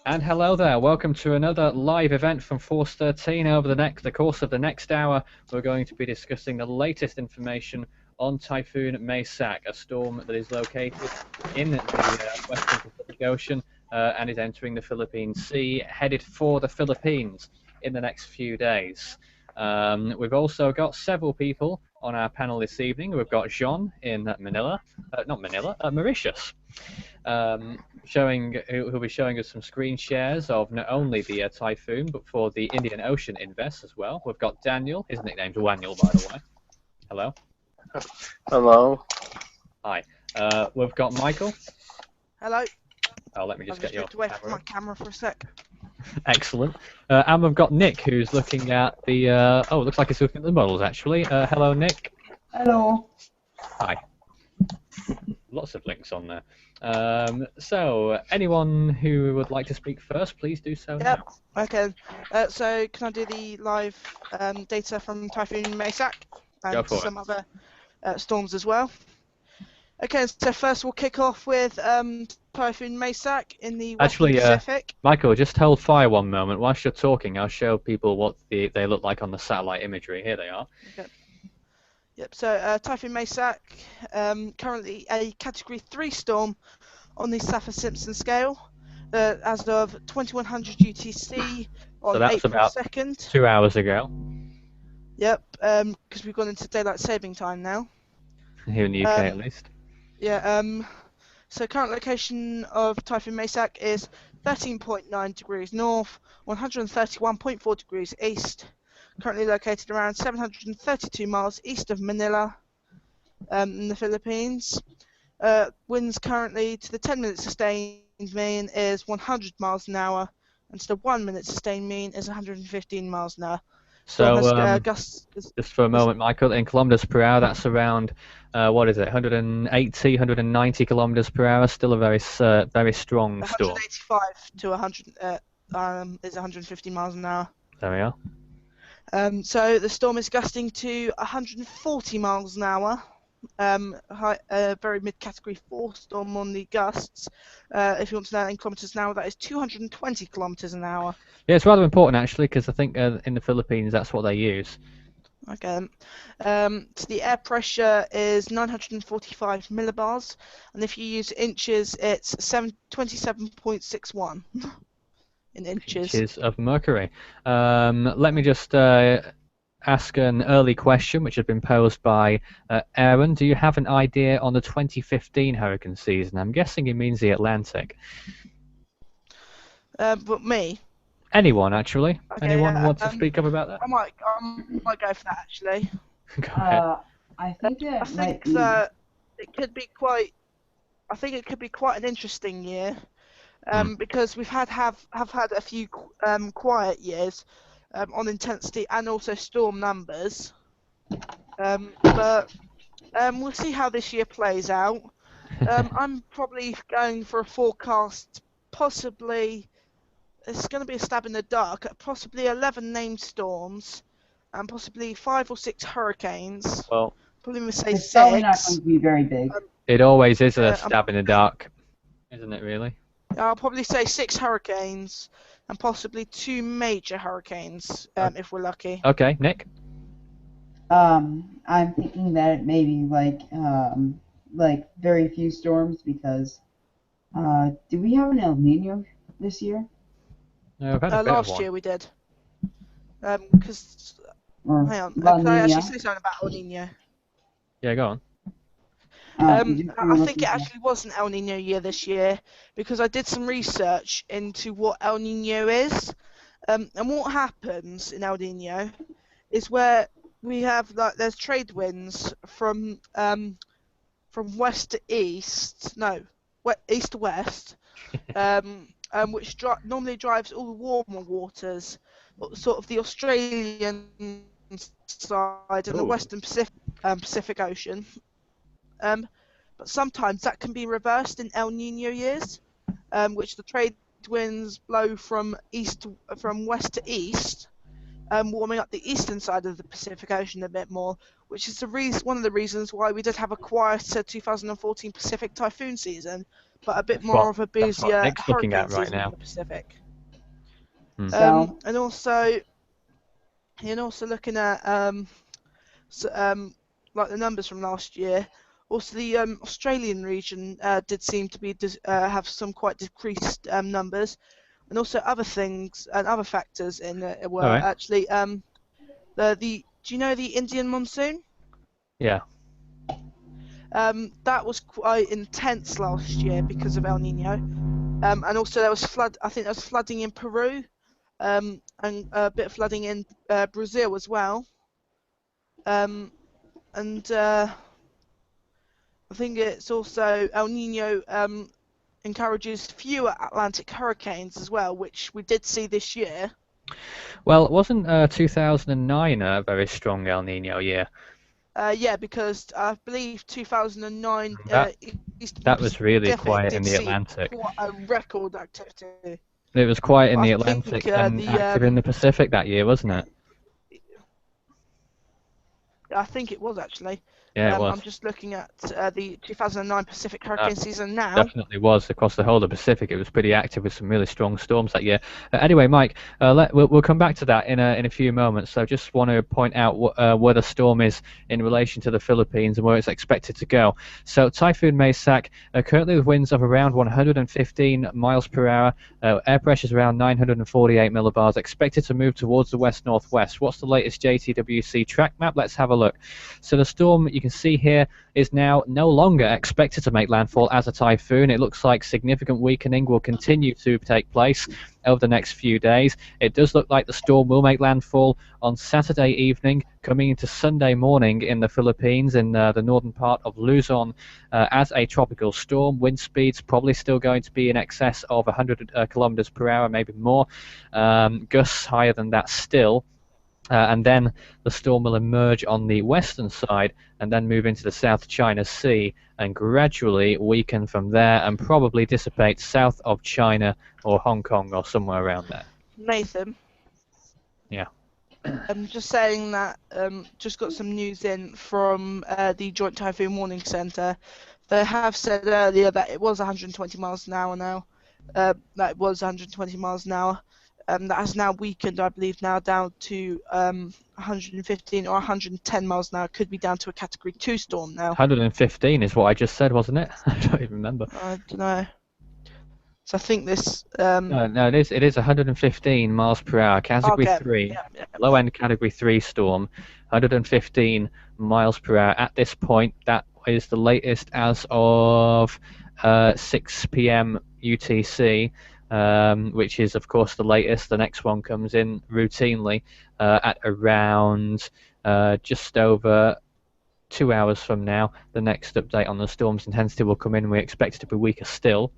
And hello there, welcome to another live event from Force 13. Over the course of the next hour, we're going to be discussing the latest information on Typhoon Maysak, a storm that is located in the western Pacific Ocean and is entering the Philippine Sea, headed for the Philippines in the next few days. We've also got several people on our panel this evening. We've got Jean in Mauritius. Who'll be showing us some screen shares of not only the Typhoon, but for the Indian Ocean Invest as well. We've got Daniel, his nickname's Waniel, by the way. Hello. Hello. Hi. We've got Michael. Hello. Oh, let me just get your away from my camera for a sec. Excellent. And we've got Nick, who's looking at the... oh, it looks like he's looking at the models, actually. Hello, Nick. Hello. Hi. Lots of links on there. So, anyone who would like to speak first, please do so now. Okay. So, can I do the live data from Typhoon Maysak and some other storms as well? Okay, so first we'll kick off with Typhoon Maysak in the Western Pacific. Michael, just hold fire one moment. Whilst you're talking, I'll show people what they look like on the satellite imagery. Here they are. Okay. Yep, so Typhoon Maysak, currently a Category 3 storm on the Saffir-Simpson scale, as of 2100 UTC on so that's April about 2nd. 2 hours ago. Yep, because we've gone into daylight saving time now. Here in the UK at least. Yeah, so current location of Typhoon Maysak is 13.9 degrees north, 131.4 degrees east. Currently located around 732 miles east of Manila, in the Philippines. Winds currently to the 10-minute sustained mean is 100 miles an hour, and to the 1-minute sustained mean is 115 miles an hour. So, just for a moment, Michael, in kilometers per hour, that's around, what is it, 180, 190 kilometers per hour, still a very strong storm. 185 to 100 is 150 miles an hour. There we are. So the storm is gusting to 140 miles an hour, very mid-category 4 storm on the gusts. If you want to know that in kilometers an hour, that is 220 kilometers an hour. Yeah, it's rather important actually, because I think in the Philippines that's what they use. Okay. So the air pressure is 945 millibars, and if you use inches, it's 27.61. In inches of mercury. Let me just ask an early question which has been posed by Aaron. Do you have an idea on the 2015 hurricane season? I'm guessing he means the Atlantic. But me? Anyone, actually. Okay, Anyone want to speak up about that? I might go for that, actually. Go ahead. I think that it could be quite... I think it could be quite an interesting year. Because we've had a few quiet years on intensity and also storm numbers, but we'll see how this year plays out. I'm probably going for a forecast, possibly it's going to be a stab in the dark, possibly 11 named storms and possibly 5 or 6 hurricanes. Well, probably we say 6. It's probably not going to be very big. It always is a stab in the dark, isn't it? Really. I'll probably say 6 hurricanes and possibly 2 major hurricanes, if we're lucky. Okay, Nick? I'm thinking that it may be like very few storms because do we have an El Nino this year? No, I've had a bit last of one. year we did. Because hang on, can I actually say something about El Nino? Yeah, go on. I think it actually was an El Nino year this year because I did some research into what El Nino is, and what happens in El Nino is where we have there's trade winds from west to east, east to west, which normally drives all the warmer waters, sort of the Australian side and the Western Pacific Ocean. But sometimes that can be reversed in El Nino years, which the trade winds blow from west to east, warming up the eastern side of the Pacific Ocean a bit more, which is one of the reasons why we did have a quieter 2014 Pacific typhoon season, but a bit more of a That's what busier Nick's looking hurricane at right season in now. the Pacific. So, And also looking at like the numbers from last year. Also, the Australian region did seem to be have some quite decreased numbers, and also other things and other factors in it were Alright. actually do you know the Indian monsoon? Yeah. That was quite intense last year because of El Nino, and also there was I think there was flooding in Peru, and a bit of flooding in Brazil as well. And I think it's also El Nino encourages fewer Atlantic hurricanes as well, which we did see this year. Well, wasn't 2009 a very strong El Nino year? Yeah, because I believe 2009 That Eastern that was really Pacific quiet in did the see Atlantic. quite a record activity. It was quiet in I the think Atlantic and the active in the Pacific that year, wasn't it? I think it was actually. Yeah, it was. I'm just looking at the 2009 Pacific hurricane season now. Definitely was across the whole of the Pacific. It was pretty active with some really strong storms that year. Anyway, Mike, we'll come back to that in a few moments. So just want to point out where the storm is in relation to the Philippines and where it's expected to go. So Typhoon Maysak, currently with winds of around 115 miles per hour, air pressure is around 948 millibars, expected to move towards the west-northwest. What's the latest JTWC track map? Let's have a look. So the storm you can see here is now no longer expected to make landfall as a typhoon. It looks like significant weakening will continue to take place over the next few days. It does look like the storm will make landfall on Saturday evening, coming into Sunday morning in the Philippines, in the northern part of Luzon, as a tropical storm. Wind speeds probably still going to be in excess of 100 kilometers per hour, maybe more. Gusts higher than that still. And then the storm will emerge on the western side and then move into the South China Sea and gradually weaken from there and probably dissipate south of China or Hong Kong or somewhere around there. Nathan. Yeah. I'm just saying that just got some news in from the Joint Typhoon Warning Centre. They have said earlier that it was 120 miles an hour now. That it was 120 miles an hour. That has now weakened, I believe, now down to 115 or 110 miles an hour. Could be down to a Category 2 storm now. 115 is what I just said, wasn't it? I don't even remember. I don't know. So I think this... No, it is 115 miles per hour, Category 3, yeah. low-end Category 3 storm, 115 miles per hour. At this point, that is the latest as of 6 p.m. UTC. Which is, of course, the latest. The next one comes in routinely at around just over 2 hours from now. The next update on the storm's intensity will come in, and we expect it to be weaker still.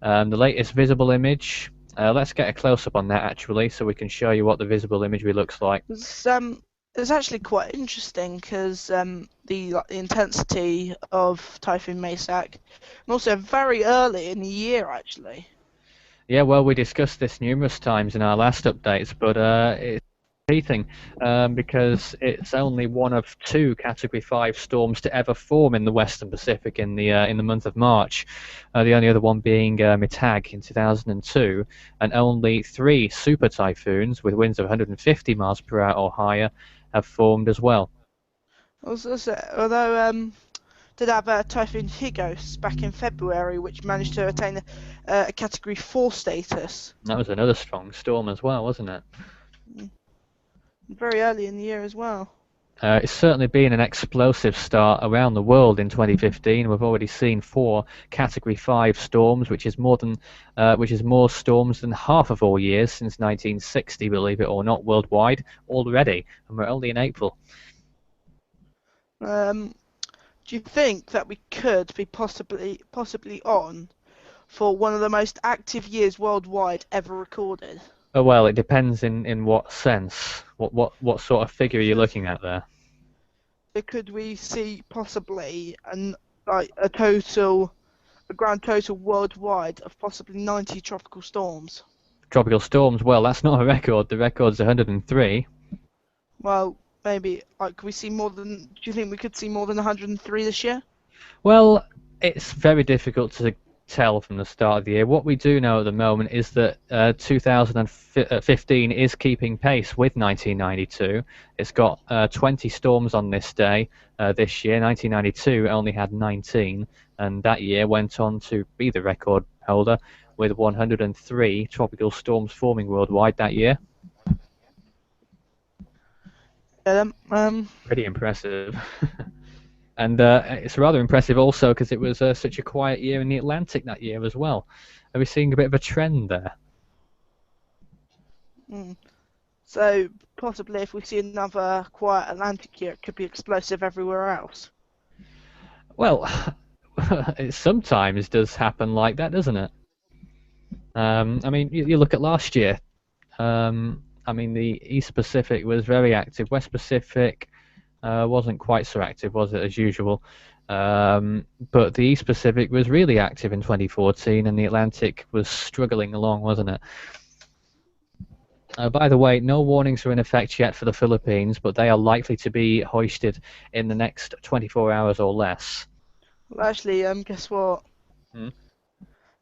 The latest visible image, let's get a close-up on that, actually, so we can show you what the visible imagery looks like. It's actually quite interesting because the intensity of Typhoon Maysak, and also very early in the year, actually. Yeah, well, we discussed this numerous times in our last updates, but it's repeating because it's only one of 2 Category 5 storms to ever form in the Western Pacific in the month of March. The only other one being Maysak in 2002, and only 3 super typhoons with winds of 150 miles per hour or higher have formed as well. Although did have Typhoon Higos back in February, which managed to attain a Category 4 status. That was another strong storm as well, wasn't it? Very early in the year as well. It's certainly been an explosive start around the world in 2015. We've already seen 4 Category 5 storms, which is more storms than half of all years since 1960, believe it or not, worldwide already, and we're only in April. Do you think that we could be possibly on for one of the most active years worldwide ever recorded? Oh, well, it depends in what sense. What sort of figure are you looking at there? Could we see possibly a grand total worldwide of possibly 90 tropical storms? Tropical storms? Well, that's not a record. The record's 103. Well, maybe. Could we see more than? Do you think we could see more than 103 this year? Well, it's very difficult to tell from the start of the year. What we do know at the moment is that 2015 is keeping pace with 1992. It's got 20 storms on this day this year. 1992 only had 19, and that year went on to be the record holder with 103 tropical storms forming worldwide that year. Pretty impressive. And it's rather impressive also because it was such a quiet year in the Atlantic that year as well. Are we seeing a bit of a trend there? So possibly if we see another quiet Atlantic year, it could be explosive everywhere else. Well, it sometimes does happen like that, doesn't it? I mean, you look at last year. I mean, the East Pacific was very active. West Pacific wasn't quite so active, was it, as usual? But the East Pacific was really active in 2014, and the Atlantic was struggling along, wasn't it? By the way, no warnings are in effect yet for the Philippines, but they are likely to be hoisted in the next 24 hours or less. Well, actually, guess what?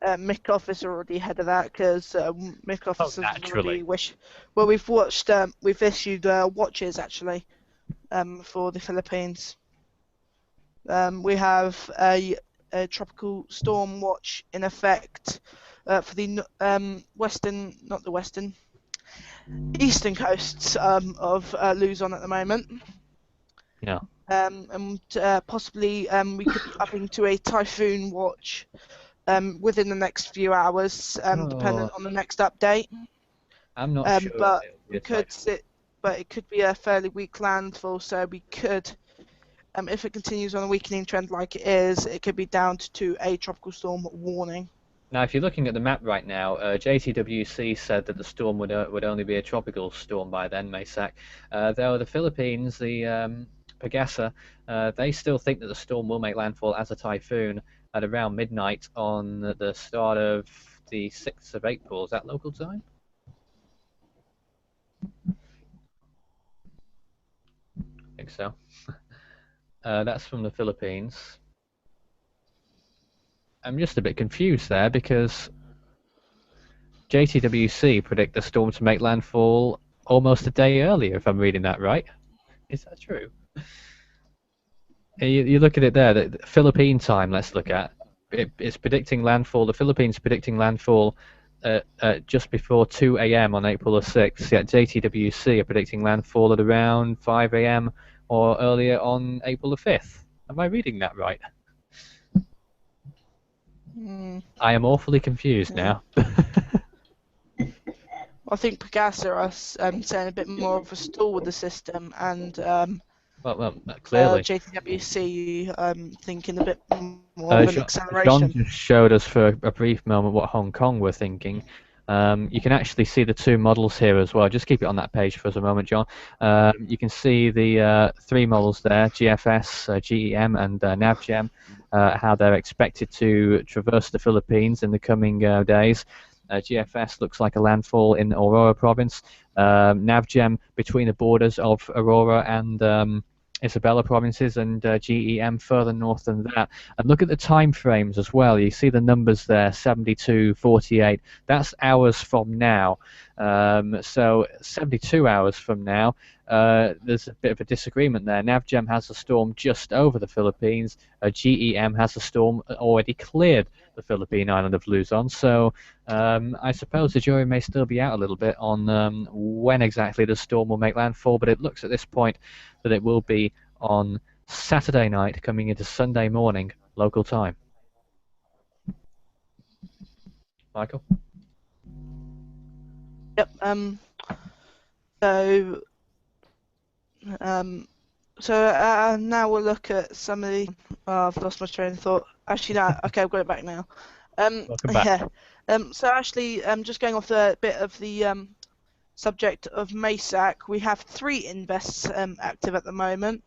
Mick Office are already ahead of that because Mick Office has already well, we've issued watches actually for the Philippines. We have a tropical storm watch in effect for the eastern coasts of Luzon at the moment. Yeah. And possibly we could be upping to a typhoon watch within the next few hours, dependent on the next update. I'm not sure. But it could be a fairly weak landfall, so we could, if it continues on a weakening trend like it is, it could be down to a tropical storm warning. Now, if you're looking at the map right now, JTWC said that the storm would only be a tropical storm by then, Maysak. Though the Philippines, the Pagasa, they still think that the storm will make landfall as a typhoon at around midnight on the start of the 6th of April. Is that local time? I think so. That's from the Philippines. I'm just a bit confused there because JTWC predict the storm to make landfall almost a day earlier, if I'm reading that right. Is that true? You look at it there, the Philippine time, let's look at. It's predicting landfall, the Philippines predicting landfall just before 2 a.m. on April the 6th, yet JTWC are predicting landfall at around 5 a.m. or earlier on April the 5th. Am I reading that right? I am awfully confused now. I think Pagasa are saying a bit more of a stall with the system, and well, clearly. JTWC thinking a bit more of an acceleration. John just showed us for a brief moment what Hong Kong were thinking. You can actually see the two models here as well. Just keep it on that page for us a moment, John. You can see the three models there, GFS, GEM, and NavGem, how they're expected to traverse the Philippines in the coming days. GFS looks like a landfall in Aurora province. NavGem between the borders of Aurora and Isabela provinces, and GEM further north than that. And look at the time frames as well. You see the numbers there, 72, 48. That's hours from now. So 72 hours from now, there's a bit of a disagreement there. NavGem has a storm just over the Philippines. GEM has a storm already cleared the Philippine island of Luzon. So I suppose the jury may still be out a little bit on when exactly the storm will make landfall, but it looks at this point that it will be on Saturday night coming into Sunday morning local time. Michael? Yep. So now we'll look at some of the. I've lost my train of thought. Actually, no. Okay, I've got it back now. Welcome back. Yeah. So actually, just going off the bit of the subject of Maysak, we have 3 invests active at the moment,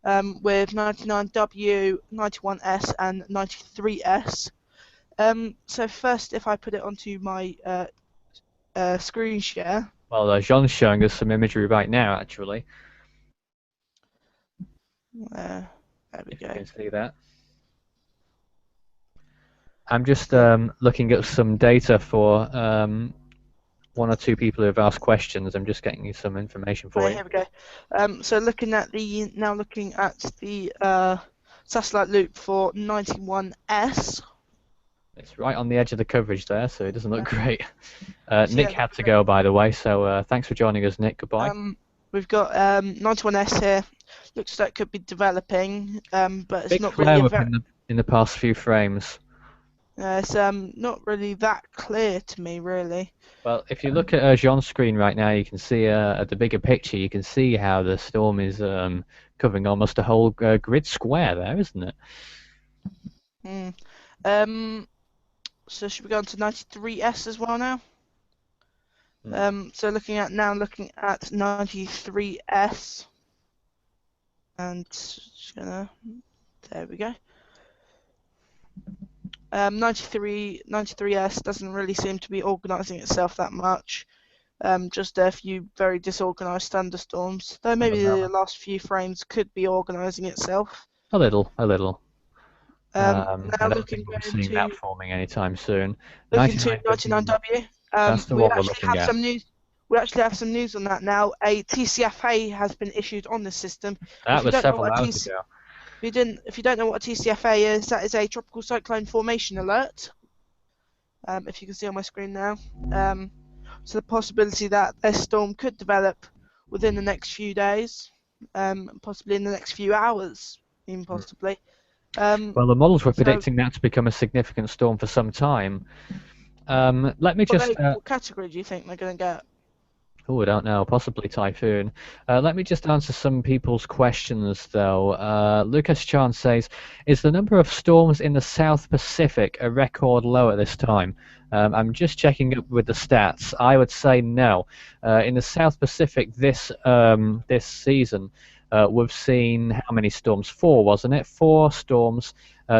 with 99W, 91S, and 93S. So first, if I put it onto my screen share. Well, Jean's showing us some imagery right now, actually. There we go. You can see that. I'm just looking at some data for one or two people who have asked questions. I'm just getting you some information for Right, you. here we go. So looking at the satellite loop for 91S. It's right on the edge of the coverage there, so it doesn't look great. So Nick yeah, had to go, by the way, so thanks for joining us, Nick. Goodbye. We've got 91S here. Looks like it could be developing, but it's Big not really flare-up in the past few frames. it's not really that clear to me, really. Well, if you look at Jean's screen right now, you can see at the bigger picture, you can see how the storm is covering almost a whole grid square there, isn't it? So should we go on to 93S as well now? So looking at 93S, and just gonna, there we go. 93S doesn't really seem to be organising itself that much. Just a few very disorganised thunderstorms, though maybe the last few frames could be organising itself. A little. Now I don't think we're seeing that forming anytime soon. Looking to 99W. That's the one we're looking at. We actually have some news on that now. A TCFA has been issued on the system. That was several hours ago. If you don't know what a TCFA is, that is a tropical cyclone formation alert. If you can see on my screen now. So the possibility that a storm could develop within the next few days, possibly in the next few hours, even possibly. Well, the models were predicting that to become a significant storm for some time. Let me just. What category do you think they're going to get? Oh, I don't know. Possibly typhoon. Let me just answer some people's questions, though. Lucas Chan says, is the number of storms in the South Pacific a record low at this time? I'm just checking up with the stats. I would say no. In the South Pacific this season, we've seen how many storms? 4, wasn't it? 4 storms,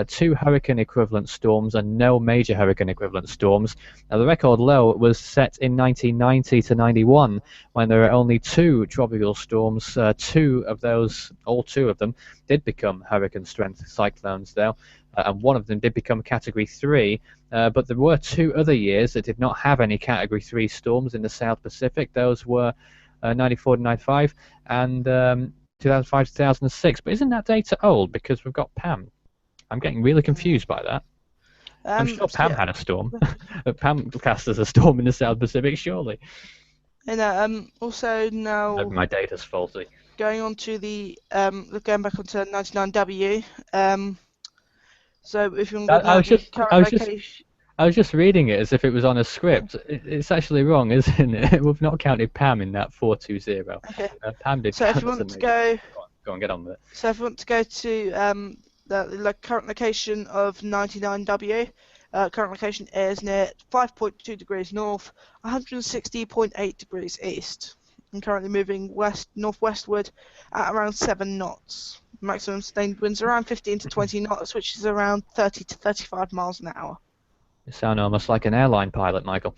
2 hurricane equivalent storms, and no major hurricane equivalent storms. Now, the record low was set in 1990 to 91 when there were only 2 tropical storms. 2 of those, all 2 of them, did become hurricane strength cyclones though, and one of them did become Category 3. But there were 2 other years that did not have any Category 3 storms in the South Pacific. Those were 94 to 95 and 2005 to 2006. But isn't that data old because we've got Pam? I'm getting really confused by that. I'm sure Pam had a storm. Pam cast as a storm in the South Pacific, surely. And also now. Maybe my data's faulty. Going on to the going back onto 99W. So if you want to I was just reading it as if it was on a script. It's actually wrong, isn't it? We've not counted Pam in that 420. Okay. Pam did. So if you want to go on, get on with it. So if you want to go to the current location of 99W, current location is near 5.2 degrees north, 160.8 degrees east, and currently moving northwestward at around 7 knots. Maximum sustained winds around 15 to 20 knots, which is around 30 to 35 miles an hour. You sound almost like an airline pilot, Michael.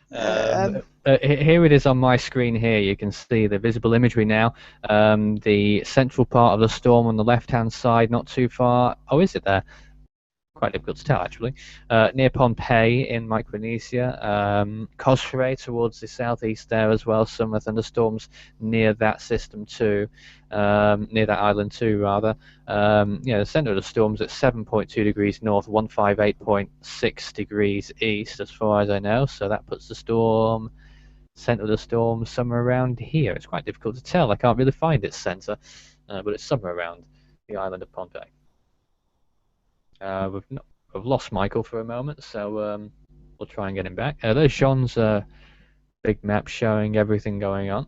Here it is on my screen here. You can see the visible imagery now. The central part of the storm on the left-hand side, not too far. Oh, is it there? Quite difficult to tell, actually. Near Pohnpei in Micronesia. Cosfrey towards the southeast there as well. Some thunderstorms near that system too. Near that island too, rather. The center of the storm's at 7.2 degrees north, 158.6 degrees east, as far as I know. So that puts the center of the storm somewhere around here. It's quite difficult to tell. I can't really find its center, but it's somewhere around the island of Pohnpei. We've lost Michael for a moment, so we'll try and get him back. There's Sean's big map showing everything going on.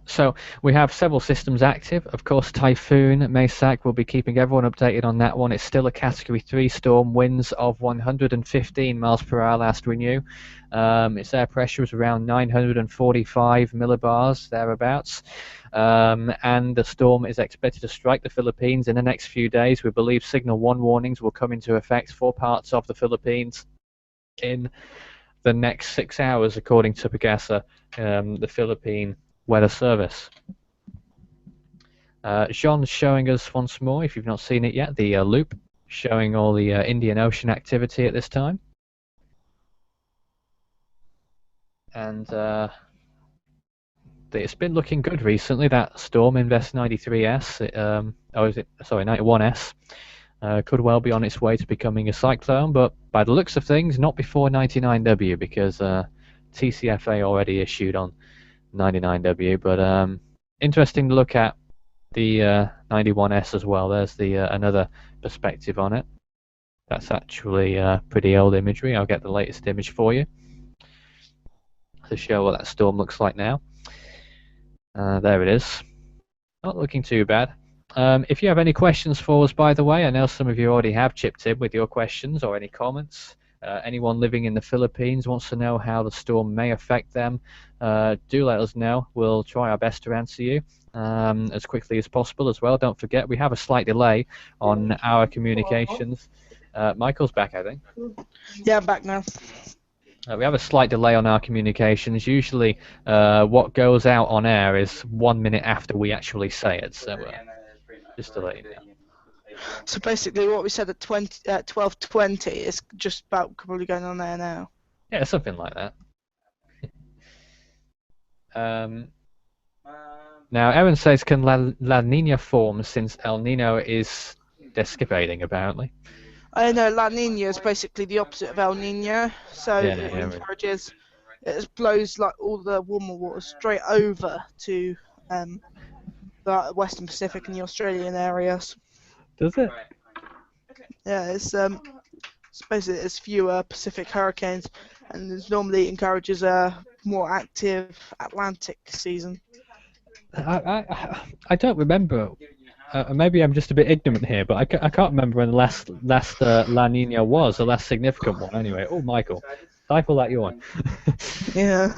So we have several systems active. Of course, Typhoon Maysak will be keeping everyone updated on that one. It's still a Category 3 storm, winds of 115 miles per hour last we knew. Its air pressure is around 945 millibars, thereabouts. And the storm is expected to strike the Philippines in the next few days. We believe Signal 1 warnings will come into effect for parts of the Philippines in the next 6 hours, according to Pagasa, the Philippine Weather Service. Jean's showing us once more, if you've not seen it yet, the loop showing all the Indian Ocean activity at this time. And it's been looking good recently. That storm, Invest 93S, sorry, 91S, could well be on its way to becoming a cyclone, but by the looks of things, not before 99W, because TCFA already issued on 99W. But interesting to look at the 91S as well. There's the another perspective on it. That's actually pretty old imagery. I'll get the latest image for you to show what that storm looks like now. There it is. Not looking too bad. If you have any questions for us, by the way, I know some of you already have chipped in with your questions or any comments. Anyone living in the Philippines wants to know how the storm may affect them, do let us know. We'll try our best to answer you as quickly as possible as well. Don't forget, we have a slight delay on our communications. Michael's back, I think. Yeah, I'm back now. We have a slight delay on our communications. Usually what goes out on air is 1 minute after we actually say it, so just to let you know. So basically what we said at 12:20 is just about probably going on there now. Yeah, something like that. Now, Erin says, can La Nina form since El Nino is dissipating, apparently? I know La Nina is basically the opposite of El Nino, so Yeah, it yeah, encourages, it blows like all the warmer water straight over to the Western Pacific and the Australian areas. Does it? Yeah, it's basically it's fewer Pacific hurricanes, and it normally encourages a more active Atlantic season. I don't remember. Maybe I'm just a bit ignorant here, but I can't remember when the last La Nina was, the last significant one. Anyway, oh Michael, stifle that yawn. Yeah.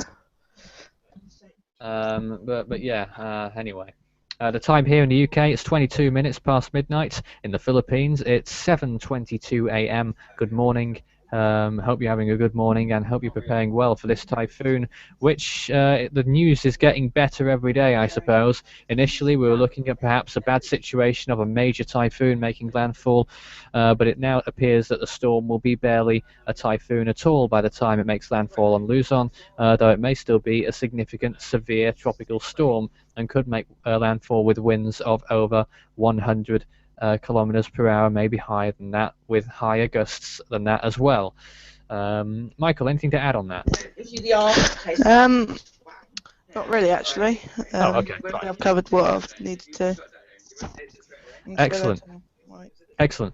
But yeah. Anyway, the time here in the UK, it's 22 minutes past midnight. In the Philippines, it's 7:22 a.m. Good morning. Hope you're having a good morning and hope you're preparing well for this typhoon, which the news is getting better every day, I suppose. Initially, we were looking at perhaps a bad situation of a major typhoon making landfall, but it now appears that the storm will be barely a typhoon at all by the time it makes landfall on Luzon, though it may still be a significant, severe tropical storm and could make landfall with winds of over 100 kilometers per hour, maybe higher than that, with higher gusts than that as well. Michael, anything to add on that? Not really, actually. Okay. I've covered what I've needed to. Excellent. Excellent.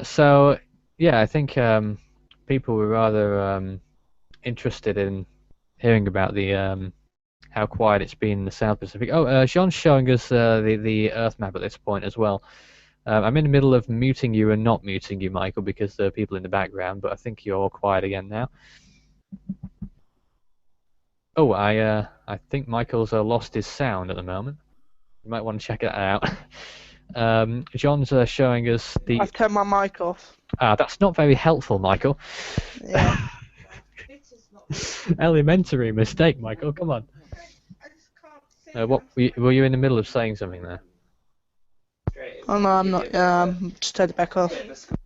So, yeah, I think people were rather interested in hearing about the how quiet it's been in the South Pacific. Oh, Jean's showing us the Earth map at this point as well. I'm in the middle of muting you and not muting you, Michael, because there are people in the background, but I think you're all quiet again now. Oh, I think Michael's lost his sound at the moment. You might want to check that out. John's showing us the... I've turned my mic off. That's not very helpful, Michael. Yeah. Elementary mistake, Michael, come on. What were you in the middle of saying something there? Oh no, I'm not. Just turned it back off.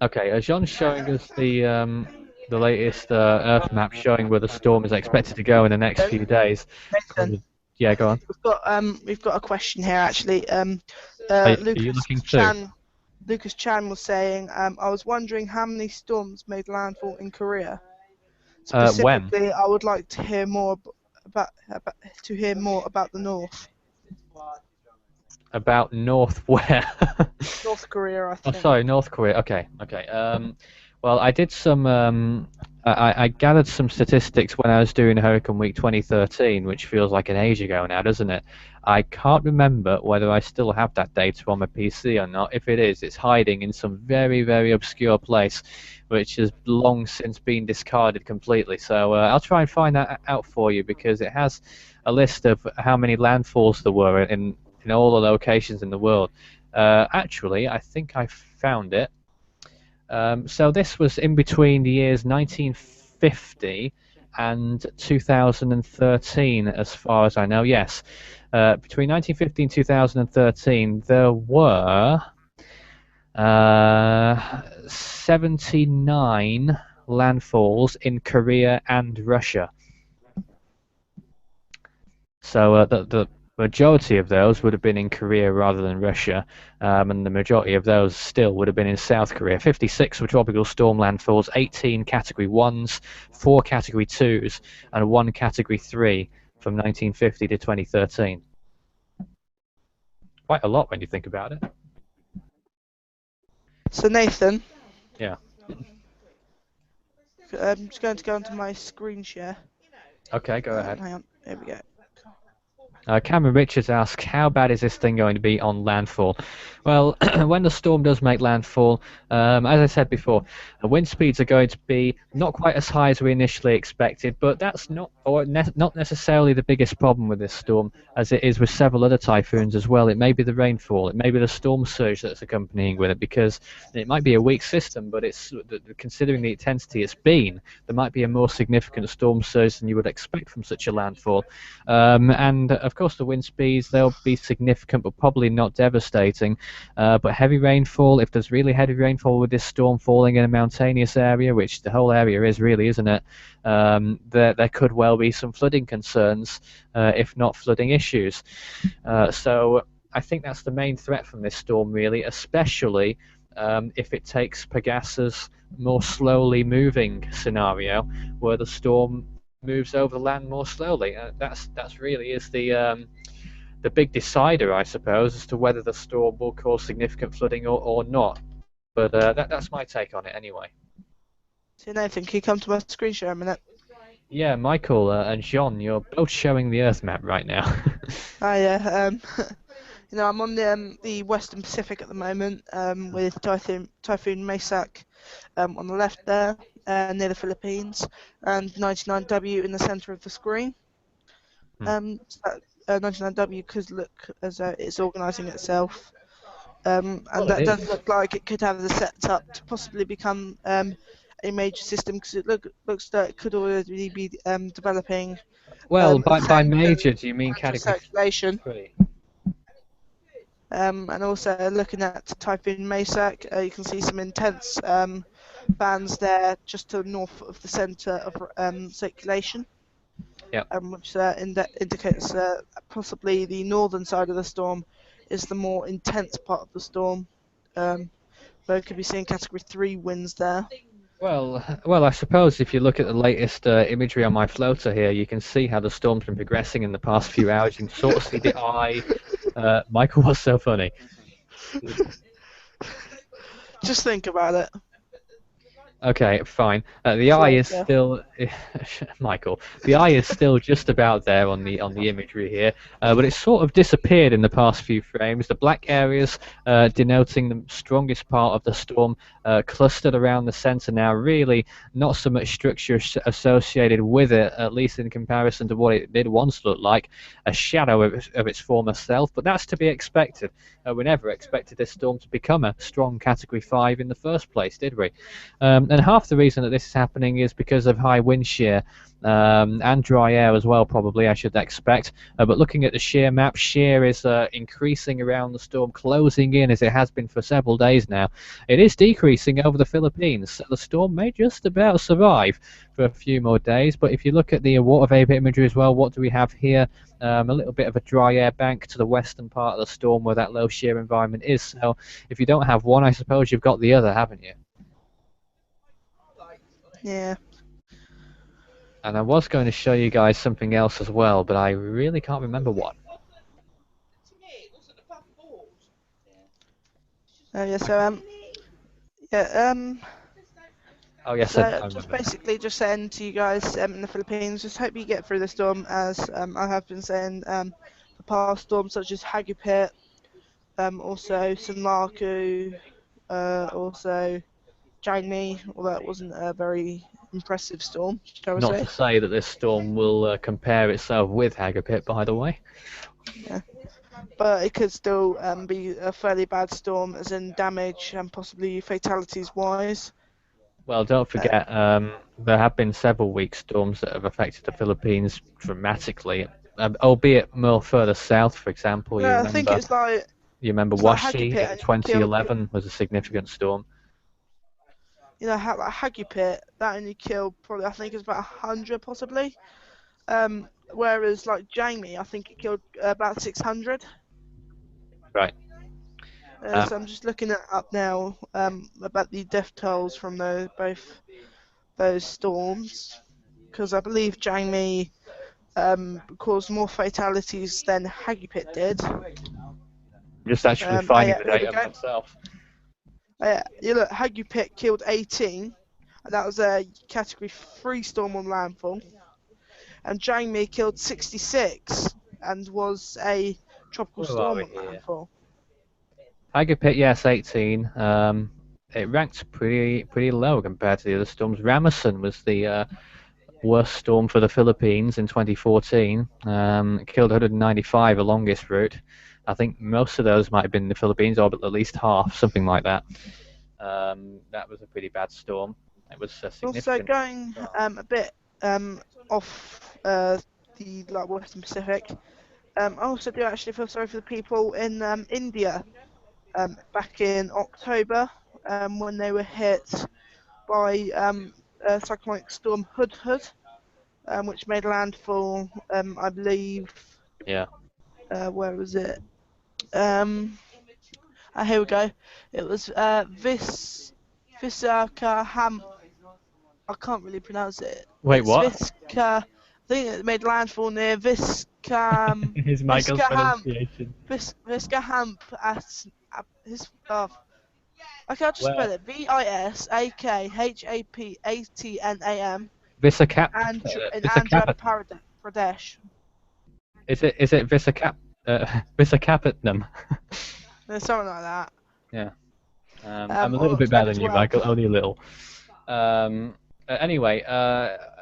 Okay, John's showing us the latest Earth map showing where the storm is expected to go in the next few days. Nathan, Yeah, go on. we've got a question here actually. Are you looking through? Lucas Chan was saying, I was wondering how many storms made landfall in Korea. Specifically, I would like to hear more about the North. About North where? North Korea, I think. Oh, sorry, North Korea. Okay. Well, I did some. I gathered some statistics when I was doing Hurricane Week 2013, which feels like an age ago now, doesn't it? I can't remember whether I still have that data on my PC or not. If it is, it's hiding in some very, very obscure place, which has long since been discarded completely. So I'll try and find that out for you, because it has a list of how many landfalls there were in all the locations in the world. Actually, I think I found it. So this was in between the years 1950 and 2013, as far as I know. Yes, between 1950 and 2013, there were 79 landfalls in Korea and Russia. So the majority of those would have been in Korea rather than Russia, and the majority of those still would have been in South Korea. 56 were tropical storm landfalls, 18 Category 1s, 4 Category 2s, and 1 Category 3 from 1950 to 2013. Quite a lot when you think about it. So Nathan. Yeah. I'm just going to go onto my screen share. Okay, go ahead. Hang on. There we go. Cameron Richards asks, how bad is this thing going to be on landfall? Well, when the storm does make landfall, as I said before, wind speeds are going to be not quite as high as we initially expected, but that's not necessarily the biggest problem with this storm, as it is with several other typhoons as well. It may be the rainfall, it may be the storm surge that's accompanying with it, because it might be a weak system, but it's considering the intensity it's been, there might be a more significant storm surge than you would expect from such a landfall. And of course the wind speeds, they'll be significant but probably not devastating, but heavy rainfall, if there's really heavy rainfall with this storm falling in a mountainous area, which the whole area is really, isn't it, there could well be some flooding concerns, if not flooding issues. So I think that's the main threat from this storm really, especially if it takes Pegasus' more slowly moving scenario, where the storm moves over the land more slowly. That's really is the big decider, I suppose, as to whether the storm will cause significant flooding or not. But that's my take on it anyway. So Nathan, can you come to my screen share a minute? Yeah, Michael and John, you're both showing the Earth map right now. Yeah. You know, I'm on the Western Pacific at the moment, with Typhoon Maysak on the left there, near the Philippines, and 99W in the centre of the screen. So that 99W could look as though it's organising itself, and Well, that it does is. look like it could have the setup to possibly become a major system, because it looks like it could already be developing. Well, by central major, do you mean category circulation? 3? And also looking at Typhoon Maysak, you can see some intense bands there just to the north of the centre of circulation. Yep. Which indicates possibly the northern side of the storm is the more intense part of the storm. Where we could be seeing Category 3 winds there. Well, I suppose if you look at the latest imagery on my floater here, you can see how the storm's been progressing in the past few hours. You can sort of see the eye. Michael, what's so funny? Just think about it. Okay, fine. The eye is still, Michael. The eye is still just about there on the imagery here, but it's sort of disappeared in the past few frames. The black areas denoting the strongest part of the storm clustered around the centre now. Really, not so much structure associated with it, at least in comparison to what it did once look like, a shadow of its former self. But that's to be expected. We never expected this storm to become a strong Category 5 in the first place, did we? And half the reason that this is happening is because of high wind shear and dry air as well, probably, I should expect. But looking at the shear map, shear is increasing around the storm, closing in as it has been for several days now. It is decreasing over the Philippines, so the storm may just about survive for a few more days. But if you look at the water vapor imagery as well, what do we have here? A little bit of a dry air bank to the western part of the storm where that low shear environment is. So if you don't have one, I suppose you've got the other, haven't you? Yeah. And I was going to show you guys something else as well, but I really can't remember what. Yeah. So Oh yes, So I remember. just basically just saying to you guys in the Philippines, just hope you get through the storm, as I have been saying, the past storms such as Hagupit, also Sunlaku, also Jangni, well, that wasn't a very impressive storm, shall we Not say. to say that this storm will compare itself with Hagupit, by the way. Yeah. But it could still be a fairly bad storm, as in damage and possibly fatalities wise. Well, don't forget, there have been several weak storms that have affected the Philippines dramatically, albeit more further south. For example, No, I think you remember it's like Haggy Washi Pit in and killed. 2011 was a significant storm. You know, like Haggy Pit that only killed probably I think it's about 100 possibly. Whereas like Jamie, I think it killed about 600. Right. So I'm just looking it up now about the death tolls from both those storms, because I believe Jamie caused more fatalities than Haggy Pit did. I'm just actually finding the Here we data go. myself. You look, Haggy Pit killed 18, and that was a Category 3 storm on landfall. And Jamie killed 66, and was a tropical Where are storm we on here? landfall. Agapit, yes, 18. It ranked pretty low compared to the other storms. Ramazan was the worst storm for the Philippines in 2014. It killed 195 along this route. I think most of those might have been in the Philippines, or at least half, something like that. That was a pretty bad storm. It was a Also significant. going a bit off the like Western Pacific. I also do actually feel sorry for the people in India back in October when they were hit by cyclonic storm Hudhud, which made landfall, I believe. Yeah. Where was it? Here we go. It was Visakaham. I can't really pronounce it. Wait, It's what? I think it made landfall near Is Michael's pronunciation? Viscahamp at his. Okay, I'll just spell it. Viskahatnam. Visakap. In Andhra Visakap. Pradesh. Is it Visakap? Visakapatnam. Something like that. Yeah. I'm a little bit better than you, Michael. Only a little. Anyway,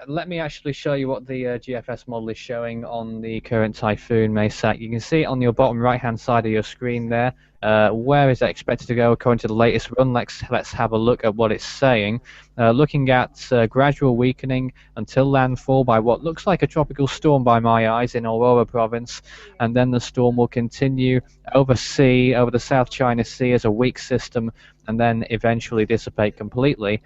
let me actually show you what the GFS model is showing on the current Typhoon Maysak. You can see it on your bottom right-hand side of your screen there. Where is that expected to go according to the latest run? Let's have a look at what it's saying. Looking at gradual weakening until landfall by what looks like a tropical storm by my eyes in Aurora province, and then the storm will continue over the South China Sea as a weak system, and then eventually dissipate completely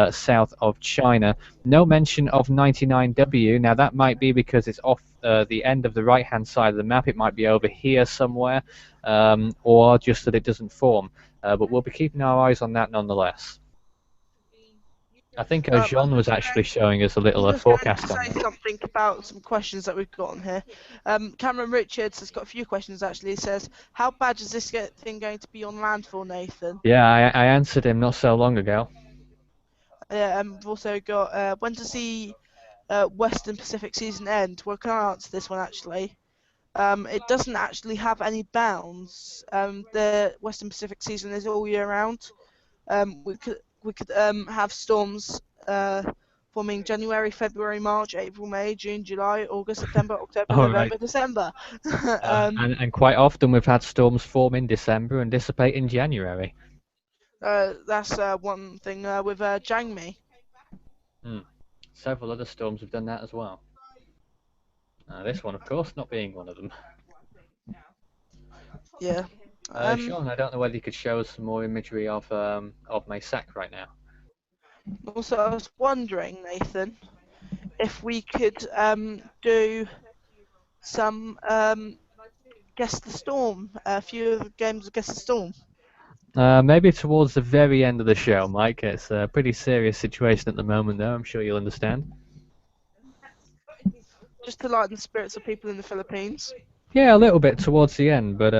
south of China. No mention of 99W. Now that might be because it's off the end of the right-hand side of the map. It might be over here somewhere, or just that it doesn't form. But we'll be keeping our eyes on that nonetheless. I think Jean was actually showing us a little forecast on that. Say something about some questions that we've got on here. Cameron Richards has got a few questions actually. He says, how bad is this thing going to be on landfall, Nathan? Yeah, I answered him not so long ago. We've also got, when does the Western Pacific season end? Well, can I answer this one actually? It doesn't actually have any bounds. The Western Pacific season is all year round. We could have storms forming January, February, March, April, May, June, July, August, September, October, November, December. And quite often we've had storms form in December and dissipate in January. That's one thing with Jangmi. Several other storms have done that as well. This one, of course, not being one of them. Yeah. Sean, I don't know whether you could show us some more imagery of Maysak right now. Also, I was wondering, Nathan, if we could do some Guess the Storm, a few games of Guess the Storm. Maybe towards the very end of the show, Mike. It's a pretty serious situation at the moment, though. I'm sure you'll understand. Just to lighten the spirits of people in the Philippines. Yeah, a little bit towards the end, but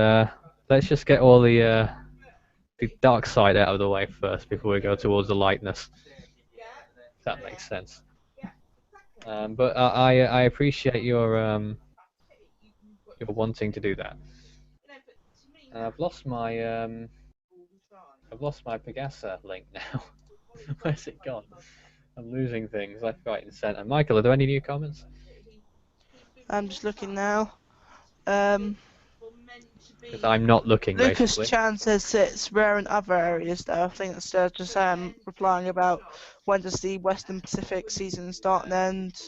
let's just get all the dark side out of the way first before we go towards the lightness. If that makes sense. But I appreciate your wanting to do that. I've lost my Pegasa link now. Where's it gone? I'm losing things left, right, and centre. Michael, are there any new comments? I'm just looking now. Because I'm not looking. Lucas basically. Chan says it's rare in other areas, though. I think that's just replying about when does the Western Pacific season start and end?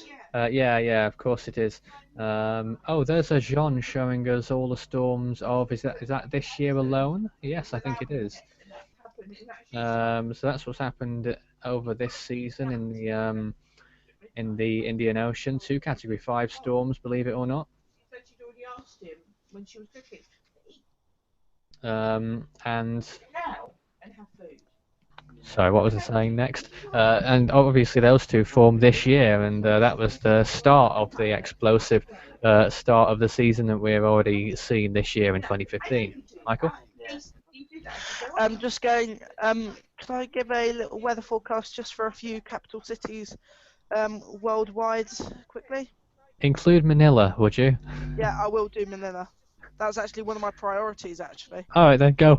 Yeah, of course it is. Oh, there's a Jean showing us all the storms of. Is that this year alone? Yes, I think it is. So that's what's happened over this season in the Indian Ocean. 2 Category 5 storms, believe it or not. And sorry, what was I saying next? And obviously those two formed this year, and that was the start of the explosive start of the season that we've already seen this year in 2015. Michael? Just going. Can I give a little weather forecast just for a few capital cities worldwide quickly? Include Manila, would you? Yeah, I will do Manila. That was actually one of my priorities, actually. Alright then, go.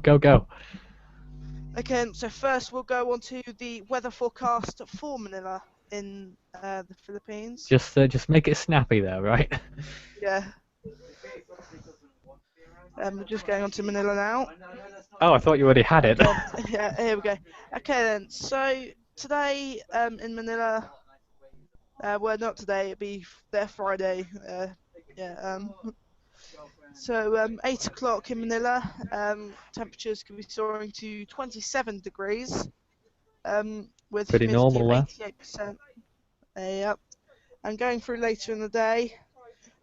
Okay, so first we'll go on to the weather forecast for Manila in the Philippines. Just make it snappy there, right? Yeah. We're just going on to Manila now. Oh, I thought you already had it. Yeah, here we go. Okay then, so today in Manila, well not today, it'll be there Friday. So 8 o'clock in Manila, temperatures can be soaring to 27 degrees, with Pretty humidity of normal 88%. Yep. And going through later in the day,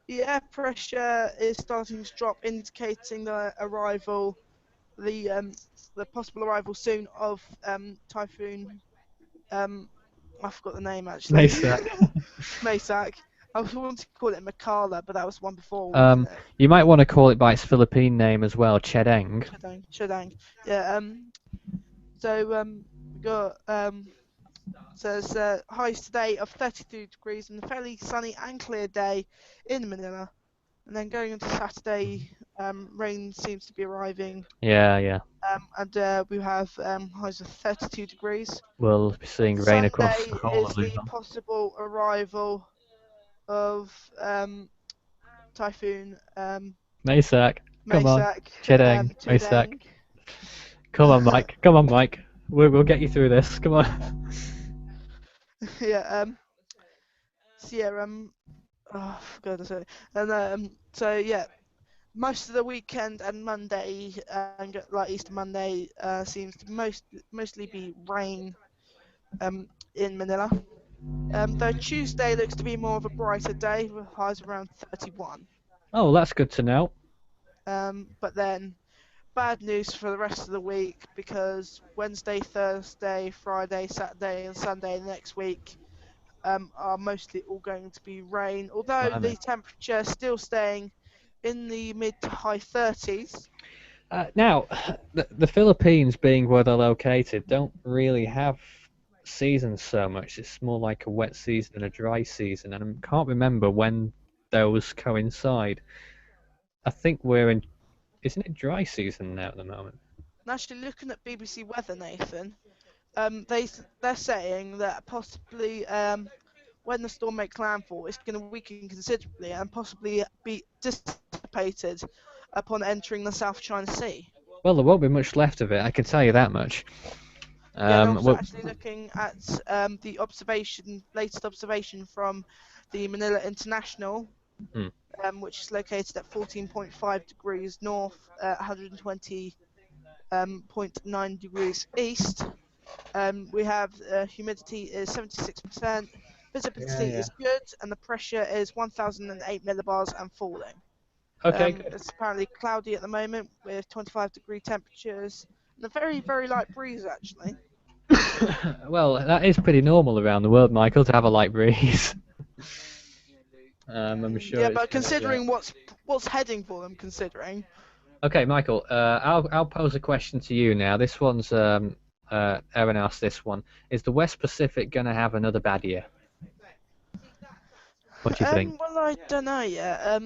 the air pressure is starting to drop, indicating the possible arrival soon of Typhoon. I forgot the name actually. Maysak. Maysak. I was wanting to call it Makala, but that was one before, wasn't it? You might want to call it by its Philippine name as well, Chedeng. Chedeng. Yeah. So we got so it's highs today of 32 degrees and a fairly sunny and clear day in Manila. And then going into Saturday, rain seems to be arriving. Yeah. And we have highs of 32 degrees. We'll be seeing rain across the whole of Sunday is Luzon. the possible arrival of Typhoon Maysak. Come on. Maysak. Chedeng. Maysak. Come on, Mike. We'll get you through this. Come on. Yeah. So yeah. Oh, for goodness sake. And so yeah. Most of the weekend and Monday, like Easter Monday, seems to mostly be rain in Manila. Though Tuesday looks to be more of a brighter day with highs around 31. Oh, that's good to know. But then bad news for the rest of the week because Wednesday, Thursday, Friday, Saturday, and Sunday next week are mostly all going to be rain. Although Blimey. the temperature still staying in the mid to high 30s. Now, the Philippines, being where they're located, don't really have seasons so much. It's more like a wet season and a dry season, and I can't remember when those coincide. I think isn't it dry season now at the moment? And actually, looking at BBC Weather, Nathan, they're saying that possibly when the storm makes landfall, it's going to weaken considerably and possibly be dissipated upon entering the South China Sea. Well, there won't be much left of it, I can tell you that much. Yeah, and also actually looking at the latest observation from the Manila International, which is located at 14.5 degrees north, 120.9 degrees east. We have humidity is 76%, visibility is good, and the pressure is 1,008 millibars and falling. Okay. It's apparently cloudy at the moment with 25-degree temperatures and a very, very light breeze actually. Well, that is pretty normal around the world, Michael, to have a light breeze. I'm sure. Yeah, but considering what's heading for them, considering. Okay, Michael. I'll pose a question to you now. This one's Erin asked this one. Is the West Pacific going to have another bad year? What do you think? Well, I don't know yet.